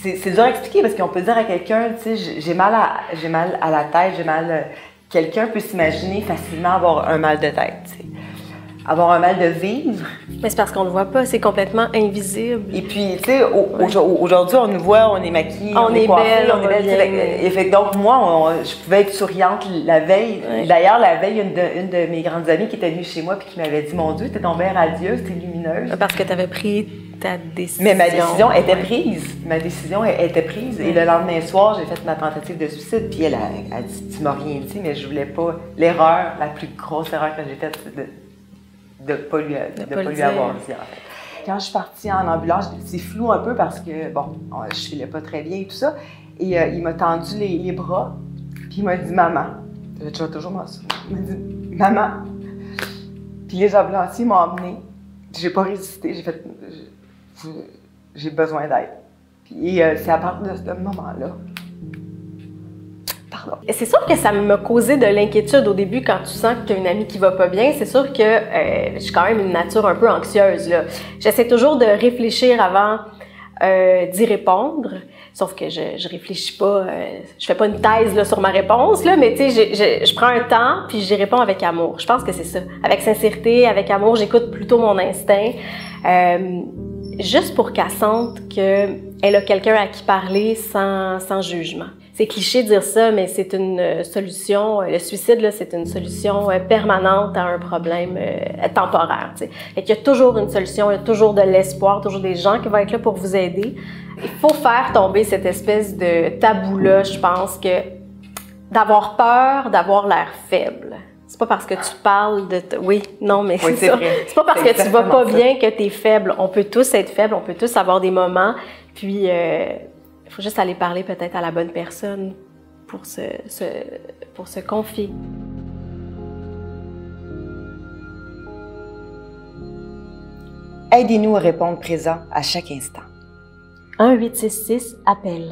c'est dur à expliquer parce qu'on peut dire à quelqu'un, tu sais, j'ai mal à la tête, j'ai mal... Quelqu'un peut s'imaginer facilement avoir un mal de tête, tu sais. Avoir un mal de vivre. Mais c'est parce qu'on le voit pas, c'est complètement invisible. Et puis, tu sais, aujourd'hui, on nous voit, on est maquillés, on est coiffés, belle, on est belle. Et fait que donc, moi, je pouvais être souriante la veille. Ouais. D'ailleurs, la veille, une de mes grandes amies qui était venue chez moi et qui m'avait dit « Mon Dieu, t'es tombée radieuse, t'es lumineuse. » Parce que t'avais pris ta décision. Mais ma décision était prise. Ma décision était prise. Et le lendemain soir, j'ai fait ma tentative de suicide. Puis elle a dit « Tu m'as rien dit, mais je voulais pas... » L'erreur, la plus grosse erreur que j'ai faite, c'est de ne pas lui avoir dit, en fait. Quand je suis partie en ambulance, c'est flou un peu parce que, bon, je filais pas très bien et tout ça. Et il m'a tendu les bras, puis il m'a dit « Maman ». Je vais toujours m'en souvenir. Il m'a dit « Maman ». Puis les ambulanciers m'ont emmenée. J'ai pas résisté, j'ai fait « J'ai besoin d'aide ». Puis c'est à partir de ce moment-là. C'est sûr que ça m'a causé de l'inquiétude au début quand tu sens que tu as une amie qui va pas bien. C'est sûr que je suis quand même une nature un peu anxieuse, là. J'essaie toujours de réfléchir avant d'y répondre. Sauf que je réfléchis pas, je fais pas une thèse là, sur ma réponse, là, mais tu sais, je prends un temps puis j'y réponds avec amour. Je pense que c'est ça. Avec sincérité, avec amour, j'écoute plutôt mon instinct. Juste pour qu'elle sente qu'elle a quelqu'un à qui parler sans jugement. C'est cliché de dire ça, mais c'est une solution. Le suicide, là, c'est une solution permanente à un problème temporaire. T'sais. Fait qu'il y a toujours une solution, il y a toujours de l'espoir, toujours des gens qui vont être là pour vous aider. Il faut faire tomber cette espèce de tabou-là, je pense, que d'avoir peur, d'avoir l'air faible. C'est pas parce que tu parles de... Oui, non, mais oui, c'est ça. C'est pas parce que tu vas pas bien que tu es faible. On peut tous être faibles, on peut tous avoir des moments, puis... il faut juste aller parler peut-être à la bonne personne pour se confier. Aidez-nous à répondre présent à chaque instant. 1-866-APPEL.